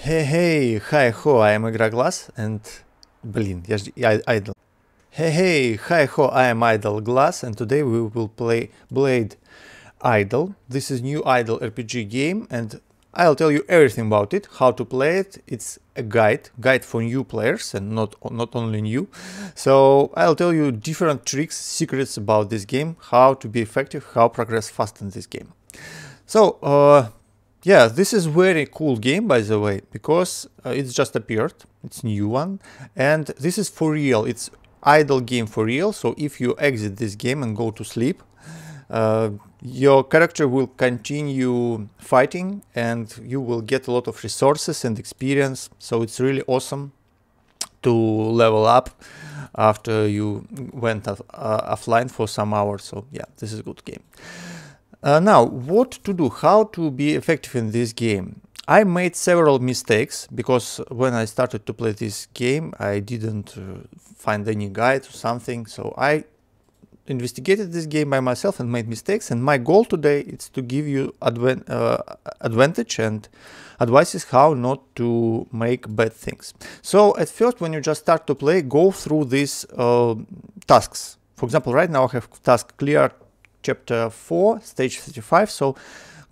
Hiho, I am iGroglaz and Idle. Hiho, I am Idleglaz and today we will play Blade Idle. This is new Idle RPG game and I'll tell you everything about it, how to play it. It's a guide for new players and not only new. So I'll tell you different tricks, secrets about this game, how to be effective, how progress fast in this game. So yeah, this is very cool game, by the way, because it's just appeared, it's new one, and this is for real, it's idle game for real. So if you exit this game and go to sleep, your character will continue fighting and you will get a lot of resources and experience. So it's really awesome to level up after you went offline for some hours. So yeah, this is a good game. Now, what to do, how to be effective in this game? I made several mistakes because when I started to play this game, I didn't find any guide or something. So I investigated this game by myself and made mistakes. And my goal today is to give you advantage and advices how not to make bad things. So at first, when you just start to play, go through these tasks. For example, right now I have task clear Chapter 4, stage 35. So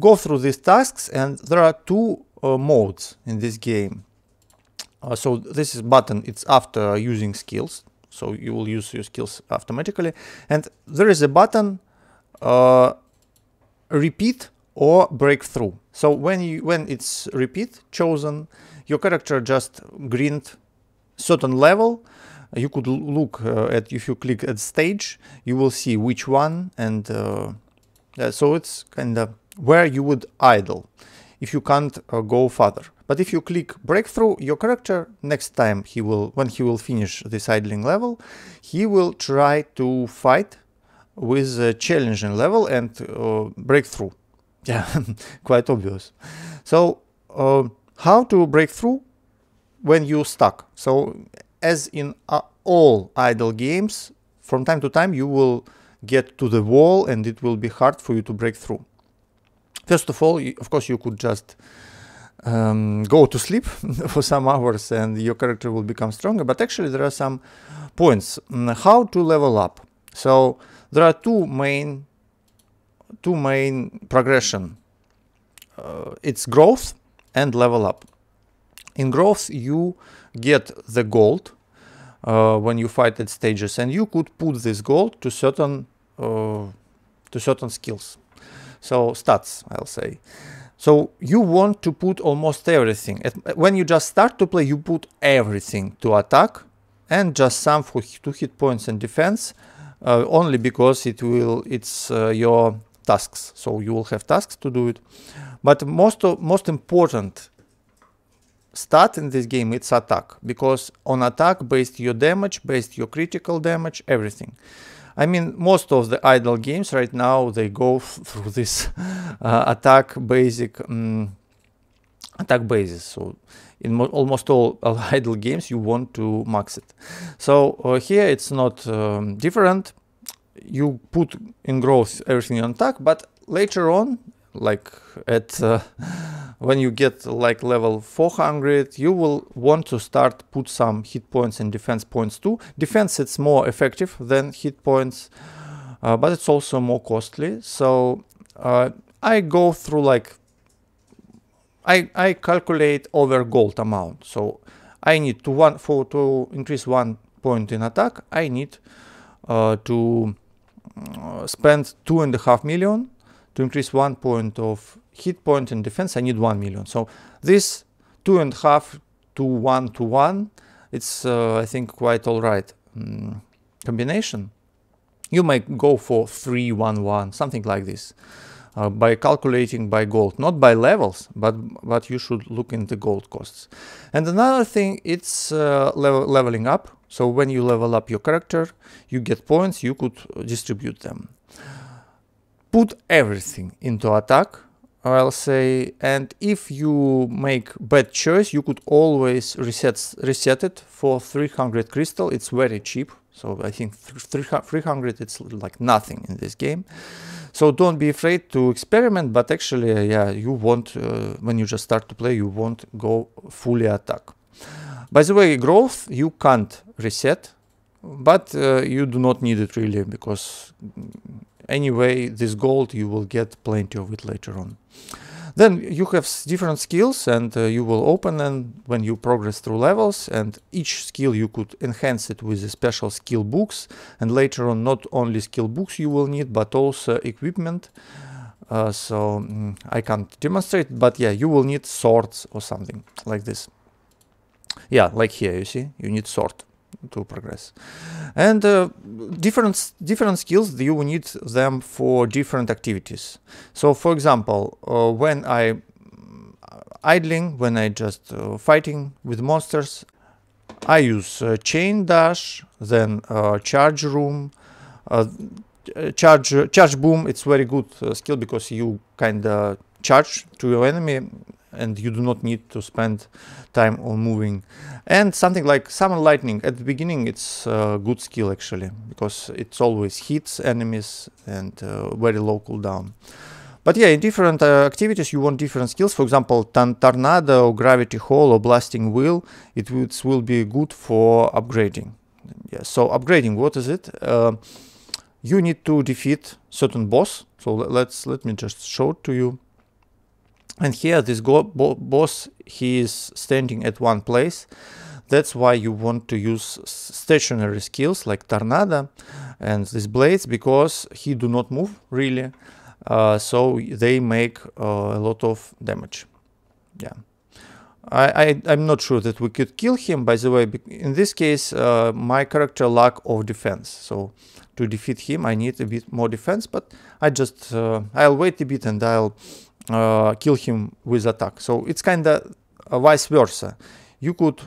go through these tasks, and there are two modes in this game. So this is button, it's after using skills. So you will use your skills automatically. And there is a button repeat or breakthrough. So when it's repeat chosen, your character just grinned certain level. You could look at, if you click at stage, you will see which one, and so it's kind of where you would idle if you can't go further. But if you click breakthrough, your character next time when he will finish this idling level, he will try to fight with a challenging level and breakthrough. Yeah, quite obvious. So how to break through when you stuck? So as in all idle games, from time to time you will get to the wall and it will be hard for you to break through. First of all, of course, you could just go to sleep for some hours and your character will become stronger. But actually there are some points how to level up. So there are two main progression. It's growth and level up. In growth, you get the gold when you fight at stages, and you could put this gold to certain skills. So stats, I'll say. So you want to put almost everything. When you just start to play, you put everything to attack and just some for 2 hit points and defense, only because it's your tasks. So you will have tasks to do it. But most important stat in this game, it's attack, because on attack based your damage, based your critical damage, everything. I mean, most of the idle games right now, they go through this attack basis. So in almost all idle games, you want to max it. So here it's not different. You put in growth everything on attack, but later on, like at when you get like level 400, you will want to start put some hit points and defense points too. Defense, it's more effective than hit points, but it's also more costly. So I go through like I calculate over gold amount. So I need to increase 1 point in attack, I need to spend 2.5 million. To increase 1 point of hit point in defense, I need 1 million. So this 2.5 to 1 to 1, it's I think quite all right combination. You might go for 3-1-1, something like this, by calculating by gold, not by levels, but you should look into gold costs. And another thing, it's leveling up. So when you level up your character, you get points, you could distribute them. Put everything into attack, I'll say, and if you make bad choice, you could always reset it for 300 crystal. It's very cheap So I think 300 it's like nothing in this game. So don't be afraid to experiment, but actually, yeah, you won't, when you just start to play, you won't go fully attack. By the way, growth you can't reset, but you do not need it really, because anyway, this gold you will get plenty of it later on. Then you have different skills, and you will open them when you progress through levels, and each skill you could enhance it with the special skill books, and later on not only skill books you will need, but also equipment. I can't demonstrate, but yeah, you will need swords or something like this. Yeah, like here, you see, you need sword to progress. And different skills, you need them for different activities. So for example, when I idling, when I just fighting with monsters, I use chain dash, then charge room, charge boom. It's very good skill because you kinda charge to your enemy and you do not need to spend time on moving. And something like summon lightning, at the beginning it's a good skill actually, because it always hits enemies and very low cooldown. But yeah, in different activities you want different skills. For example, tornado, gravity hole or blasting wheel, it will be good for upgrading. Yeah, so upgrading, what is it? You need to defeat certain boss. So let me just show it to you. And here this boss, he is standing at one place. That's why you want to use stationary skills like tornado and these blades, because he do not move really. So they make a lot of damage. Yeah, I'm not sure that we could kill him. By the way, in this case, my character lack of defense. So to defeat him, I need a bit more defense. But I just I'll wait a bit and I'll kill him with attack. So it's kind of vice versa. You could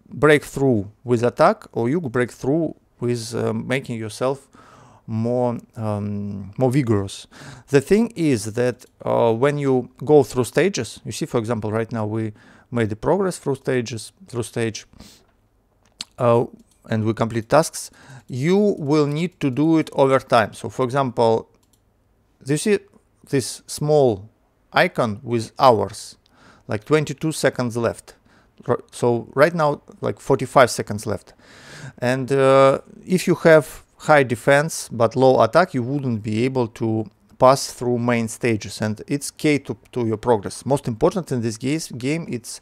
break through with attack, or you could break through with making yourself more vigorous. The thing is that when you go through stages, you see, for example, right now we made the progress through stage, and we complete tasks. You will need to do it over time. So, for example, do you see this small icon with hours, like 22 seconds left? So right now, like 45 seconds left. And if you have high defense but low attack, you wouldn't be able to pass through main stages, and it's key to your progress. Most important in this game, it's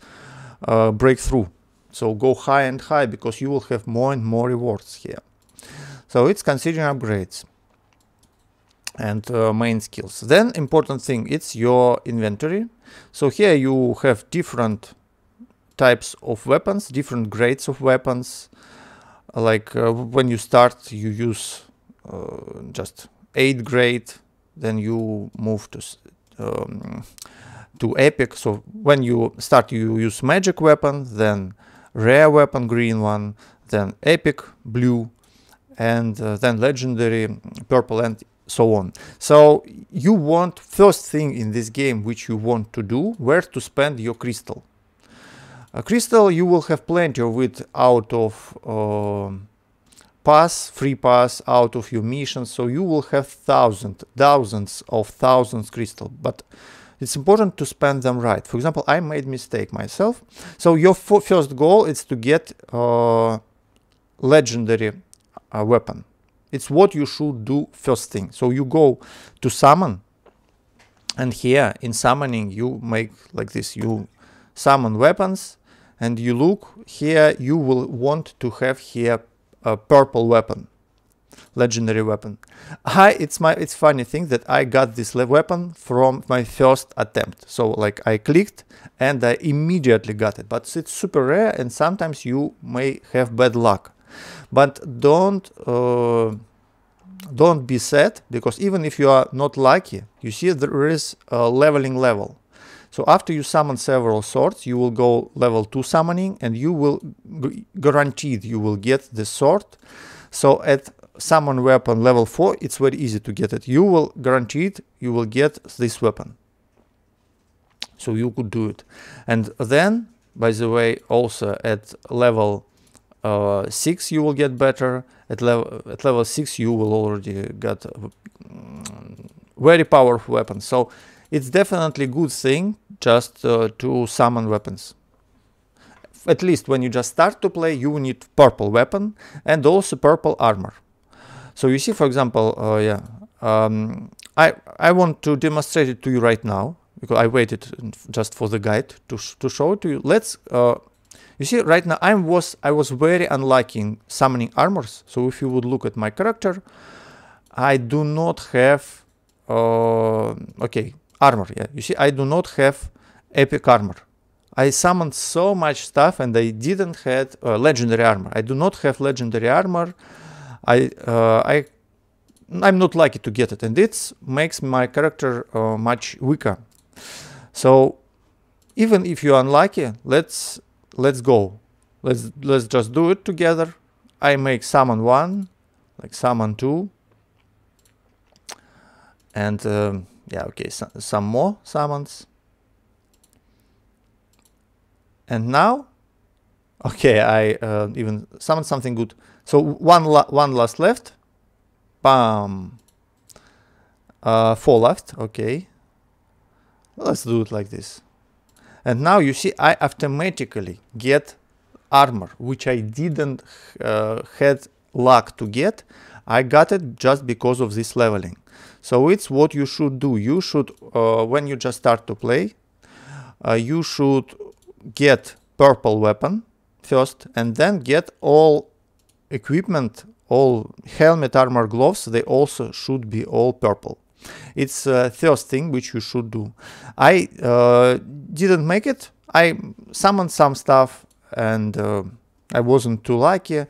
breakthrough. So go high and high, because you will have more and more rewards here. So it's considering upgrades and main skills. Then important thing, it's your inventory. So here you have different types of weapons, different grades of weapons. Like when you start, you use just 8th grade, then you move to epic. So when you start, you use magic weapon, then rare weapon, green one, then epic, blue, and then legendary, purple, and so on. So you want, first thing in this game which you want to do, where to spend your crystal. Crystal you will have plenty of it out of free pass, out of your missions, so you will have thousands of crystal, but it's important to spend them right. For example, I made mistake myself. So your first goal is to get legendary weapon. It's what you should do first thing. So you go to summon, and here in summoning you make like this, you summon weapons, and you look here, you will want to have here a purple weapon, legendary weapon. It's funny thing that I got this weapon from my first attempt. So like I clicked and I immediately got it, but it's super rare, and sometimes you may have bad luck. But don't be sad, because even if you are not lucky, you see there is a leveling level. So after you summon several swords, you will go level 2 summoning, and you will guaranteed you will get the sword. So at summon weapon level 4, it's very easy to get it. You will guaranteed you will get this weapon. So you could do it. And then, by the way, also at level 6 you will get better. At level 6 you will already get very powerful weapons. So it's definitely a good thing just to summon weapons. At least when you just start to play, you need purple weapon and also purple armor. So you see, for example, I want to demonstrate it to you right now, because I waited just for the guide to show it to you. Let's you see, right now I was very unlucky in summoning armors. So if you would look at my character, I do not have armor. Yeah, you see, I do not have epic armor. I summoned so much stuff and I didn't have legendary armor. I do not have legendary armor. I'm not lucky to get it, and it makes my character much weaker. So even if you're unlucky, let's go. Let's just do it together. I make summon 1, like summon 2, and some more summons. And now, okay, I even summoned something good. So one last left. Bam. 4 left. Okay. Let's do it like this. And now you see I automatically get armor, which I didn't had luck to get. I got it just because of this leveling. So it's what you should do. You should, when you just start to play, you should get purple weapon first, and then get all equipment, all helmet, armor, gloves. They also should be all purple. It's first thing which you should do. I didn't make it. I summoned some stuff and I wasn't too lucky,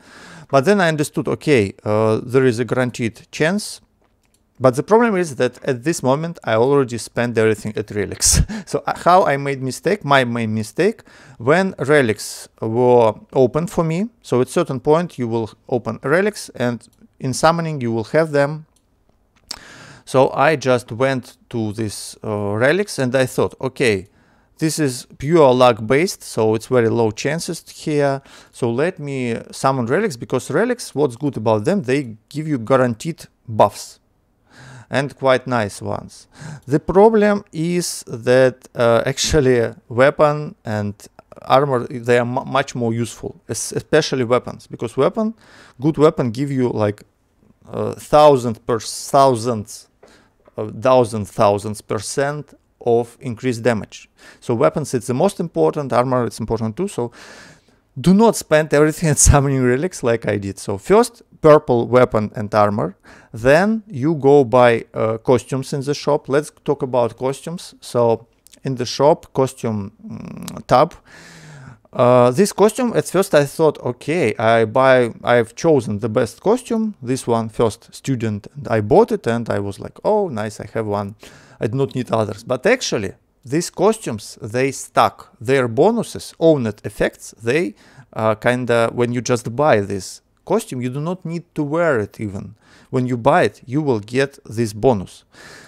but then I understood, okay, there is a guaranteed chance. But the problem is that at this moment I already spent everything at relics. So how I made mistake, my main mistake, when relics were open for me. So at certain point you will open relics and in summoning you will have them. So I just went to this relics and I thought, okay, this is pure luck based, so it's very low chances here. So let me summon relics, because relics, what's good about them, they give you guaranteed buffs. And quite nice ones. The problem is that actually weapon and armor, they are much more useful, especially weapons, because good weapon give you like thousands % of increased damage. So weapons, it's the most important, armor it's important too. So do not spend everything at summoning relics like I did. So first purple weapon and armor, then you go buy costumes in the shop. Let's talk about costumes. So in the shop costume tab, this costume, at first I thought, okay, I've chosen the best costume, this one, first student, and I bought it and I was like, oh nice, I have one, I do not need others. But actually these costumes, they stuck. Their bonuses, owned effects, they kinda, when you just buy this costume, you do not need to wear it even. When you buy it, you will get this bonus.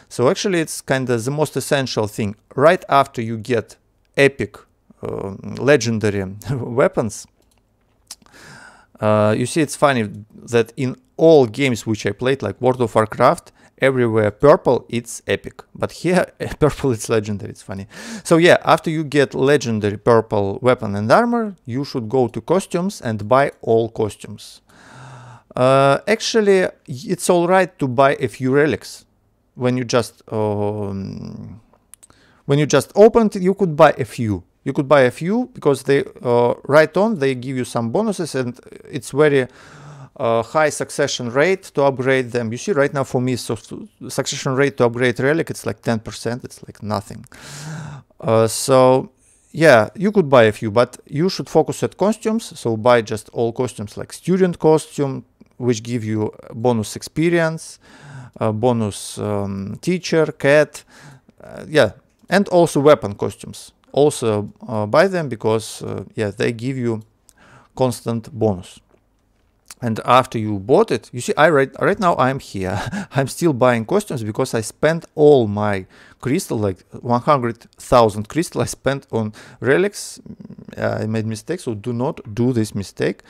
So actually it's kinda the most essential thing. Right after you get epic, legendary weapons, you see, it's funny that in all games which I played, like World of Warcraft, everywhere purple it's epic, but here purple it's legendary. It's funny. So yeah, after you get legendary purple weapon and armor, you should go to costumes and buy all costumes. Actually it's all right to buy a few relics. When you just opened, you could buy a few. You could buy a few because they right on they give you some bonuses, and it's very high succession rate to upgrade them. You see, right now for me, so succession rate to upgrade relic, it's like 10%. It's like nothing. So yeah, you could buy a few, but you should focus at costumes. So buy just all costumes, like student costume, which give you bonus experience, bonus teacher, cat, yeah, and also weapon costumes. Also buy them because yeah, they give you constant bonus. And after you bought it, you see, right now I'm here. I'm still buying costumes because I spent all my crystal, like 100,000 crystal I spent on relics I made mistake, so do not do this mistake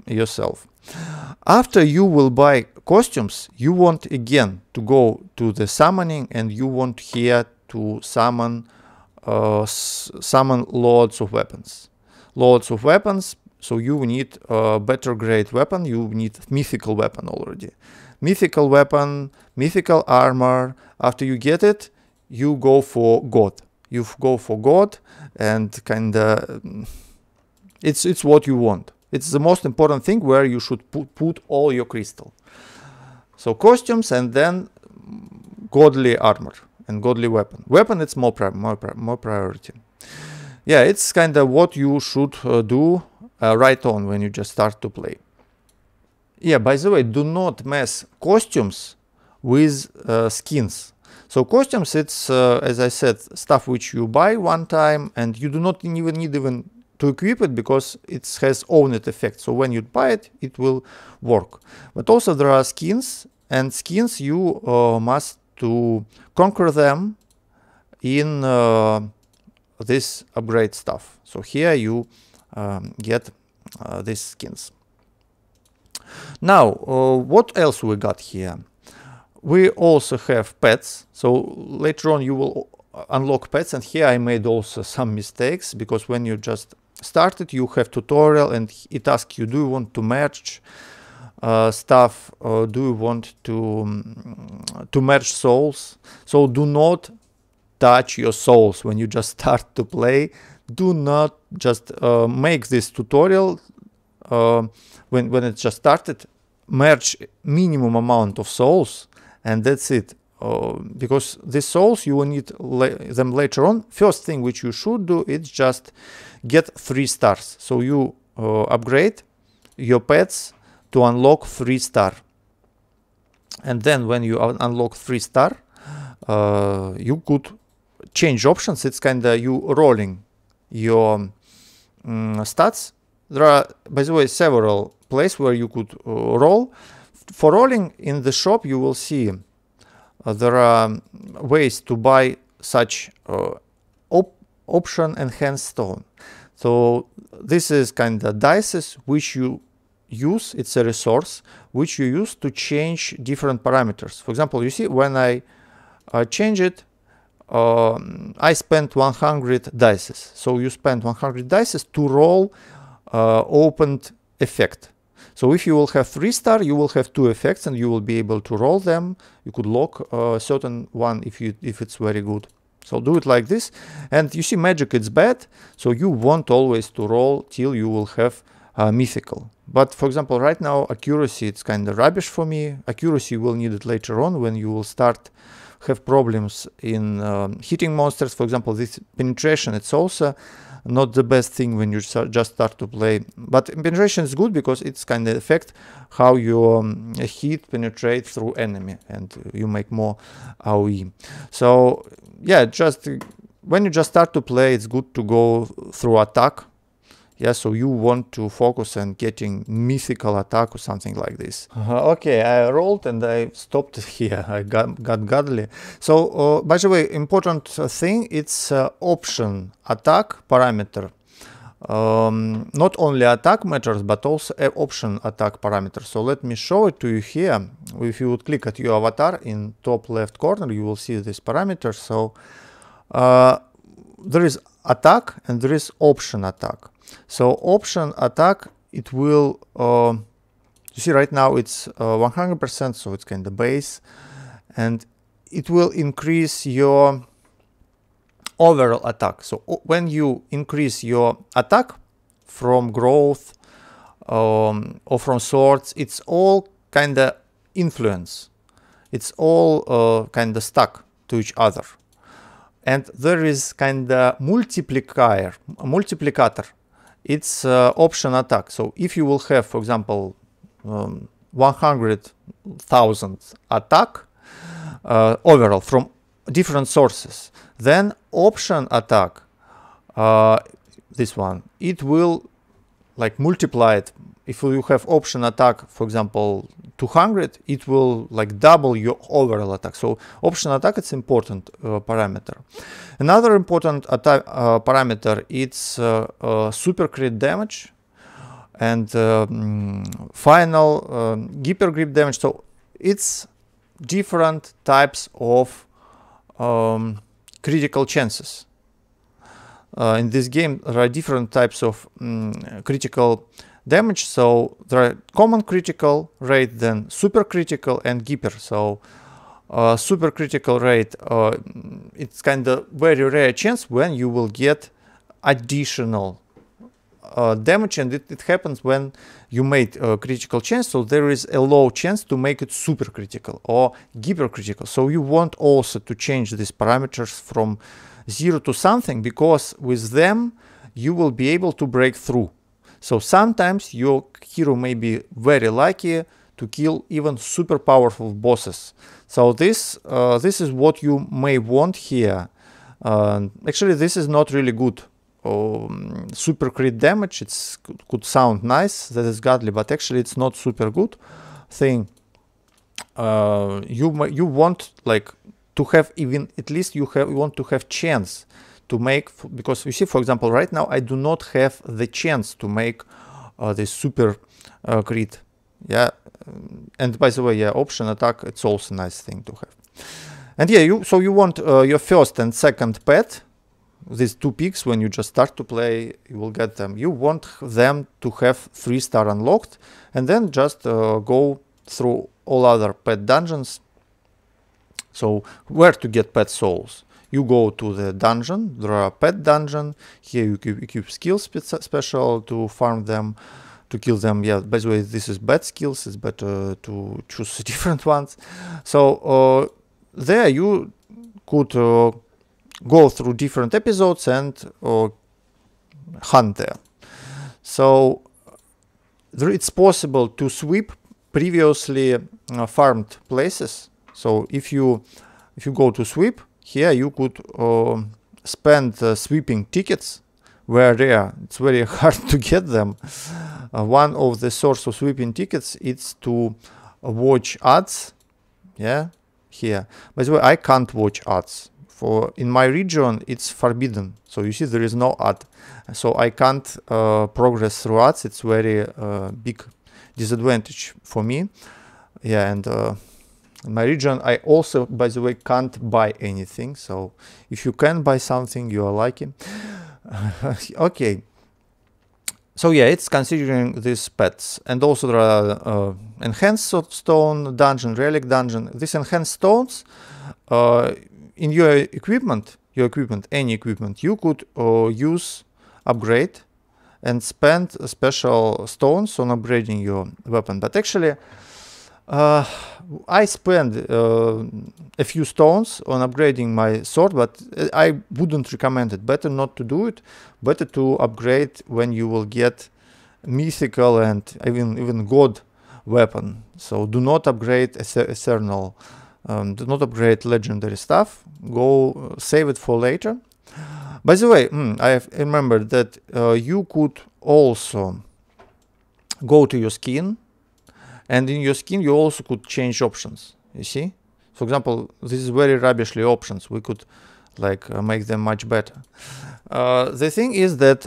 yourself. After you will buy costumes, you want again to go to the summoning, and you want here to summon loads of weapons. So you need a better grade weapon. You need mythical weapon already. Mythical weapon, mythical armor. After you get it, you go for God. You go for God, and kinda it's what you want. It's the most important thing where you should put all your crystal. So costumes, and then godly armor and godly weapon. Weapon, it's more priority. Yeah, it's kind of what you should do right on when you just start to play. Yeah, by the way, do not mess costumes with skins. So costumes, it's as I said, stuff which you buy one time, and you do not even need to equip it, because it has owned effect. So when you buy it, it will work. But also there are skins, and skins you must to conquer them in this upgrade stuff. So here you get these skins. Now, what else we got here? We also have pets. So later on you will unlock pets, and here I made also some mistakes, because when you just started, you have tutorial, and it asks you, do you want to merge stuff, or do you want to merge souls? So do not touch your souls when you just start to play. Do not just make this tutorial when it just started. Merge minimum amount of souls, and that's it. Because these souls, you will need them later on. First thing which you should do is just get 3 stars. So you upgrade your pets to unlock 3 star. And then when you unlock 3 star, you could change options. It's kind of you rolling your stats. There are, by the way, several places where you could roll. For rolling in the shop, you will see there are ways to buy such option enhanced stone. So this is kind of dices which you use. It's a resource which you use to change different parameters. For example, you see when I change it, I spent 100 dices. So you spend 100 dices to roll opened effect. So if you will have 3 star, you will have 2 effects, and you will be able to roll them. You could lock a certain one if it's very good. So do it like this. And you see, magic, it's bad, so you want always to roll till you will have mythical. But for example, right now accuracy, it's kind of rubbish for me. Accuracy will need it later on when you will start have problems in hitting monsters. For example, this penetration, it's also not the best thing when you just start to play. But penetration is good because it's kind of affect how your hit penetrate through enemy, and you make more AoE. So yeah, just when you just start to play, it's good to go through attack. Yeah, so you want to focus on getting mythical attack or something like this. Okay, I rolled and I stopped here. I got godly. So, by the way, important thing, it's option attack parameter. Not only attack matters, but also option attack parameter. So let me show it to you here. If you would click at your avatar in top left corner, you will see this parameter. So there is attack and there is option attack. So option attack, it will, you see right now it's 100%, so it's kind of base, and it will increase your overall attack. So when you increase your attack from growth or from swords, it's all kind of influence. It's all kind of stuck to each other. And there is kind of multiplicator. It's option attack. So if you will have, for example, 100,000 attack overall from different sources, then option attack, this one, it will like multiply it if you have option attack, for example, 200, it will like double your overall attack. So option attack, it's important parameter. Another important parameter, it's super crit damage and final hyper grip damage. So it's different types of critical chances. In this game, there are different types of critical damage. So there are common critical rate, then super critical and hyper. So super critical rate, it's kind of very rare chance when you will get additional damage, and it happens when you made a critical chance, so there is a low chance to make it super critical or hyper critical. So you want also to change these parameters from 0 to something, because with them you will be able to break through. So sometimes your hero may be very lucky to kill even super powerful bosses. So this is what you may want here. Actually, this is not really good. Super crit damage, it could sound nice, that is godly, but actually it's not super good thing. You want like to have, even at least you want to have chance to make, because you see, for example, right now I do not have the chance to make the super crit. Yeah, and by the way, yeah, option attack, it's also a nice thing to have. And yeah, so you want your first and second pet, these two pigs, when you just start to play, you will get them. You want them to have 3-star unlocked, and then just go through all other pet dungeons. So where to get pet souls? You go to the dungeon, there are pet dungeon, here you equip skills special to farm them, to kill them. Yeah, by the way, this is bad skills, it's better to choose different ones. So there you could go through different episodes and hunt there. So it's possible to sweep previously farmed places. So if you go to sweep, here you could spend sweeping tickets, where rare. It's very hard to get them. One of the source of sweeping tickets is to watch ads. Yeah, here. By the way, I can't watch ads. In my region, it's forbidden. So you see, there is no ad. So I can't progress through ads. It's very big disadvantage for me. Yeah, and in my region, I also, by the way, can't buy anything. So if you can buy something, you are lucky. Okay. So yeah, it's considering these pets. And also there are enhanced stone dungeon, relic dungeon. These enhanced stones, in your equipment, any equipment, you could use upgrade and spend special stones on upgrading your weapon. But actually, I spend a few stones on upgrading my sword, but I wouldn't recommend it. Better not to do it. Better to upgrade when you will get mythical and even god weapon. So do not upgrade eternal. Do not upgrade legendary stuff. Go save it for later. By the way, I remembered that you could also go to your skin, and in your skin you also could change options. You see, for example, this is very rubbishly options. We could like make them much better. The thing is that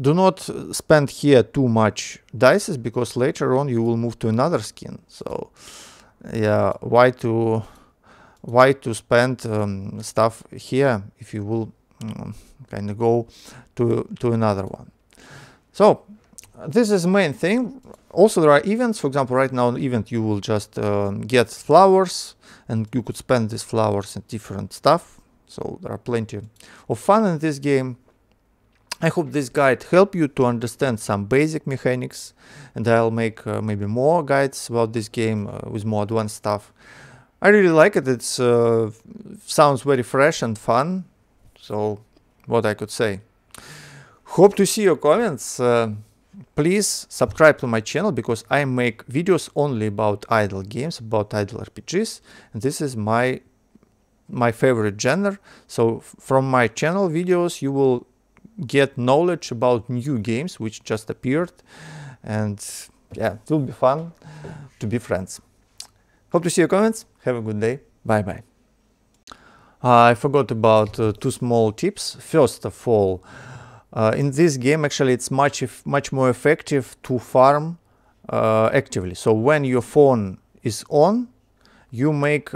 do not spend here too much dices, because later on you will move to another skin. So yeah, why to spend stuff here if you will kind of go to another one. So this is the main thing. Also there are events. For example, right now event you will just get flowers, and you could spend these flowers and different stuff. So there are plenty of fun in this game. I hope this guide helped you to understand some basic mechanics, and I'll make maybe more guides about this game with more advanced stuff. I really like it. It's sounds very fresh and fun. So what I could say. Hope to see your comments. Please subscribe to my channel, because I make videos only about idle games, about idle RPGs, and this is my favorite genre. So from my channel videos you will get knowledge about new games which just appeared, and yeah, it will be fun to be friends. Hope to see your comments. Have a good day. Bye bye. I forgot about two small tips. First of all, in this game actually it's much more effective to farm actively. So when your phone is on, you make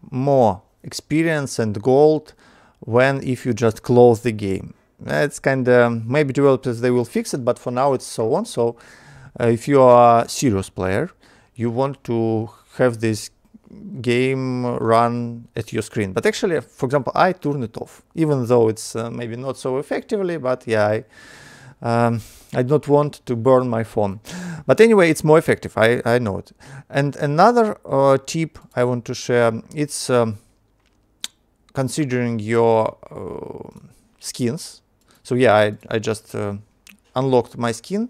more experience and gold when if you just close the game. It's kind of, maybe developers they will fix it, but for now it's so on. So if you are a serious player, you want to have this game run at your screen. But actually, for example, I turn it off, even though it's maybe not so effectively, but yeah, I don't want to burn my phone. But anyway, it's more effective, I know it. And another tip I want to share, it's considering your skins. So yeah, I just unlocked my skin.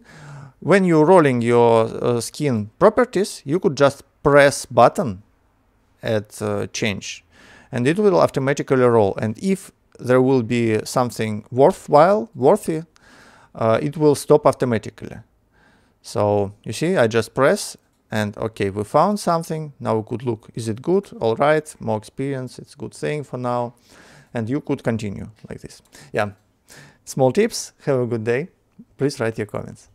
When you're rolling your skin properties, you could just press button at change, and it will automatically roll. And if there will be something worthy, it will stop automatically. So you see, I just press and okay, we found something. Now we could look, is it good? All right, more experience, it's a good thing for now. And you could continue like this. Yeah, small tips. Have a good day. Please write your comments.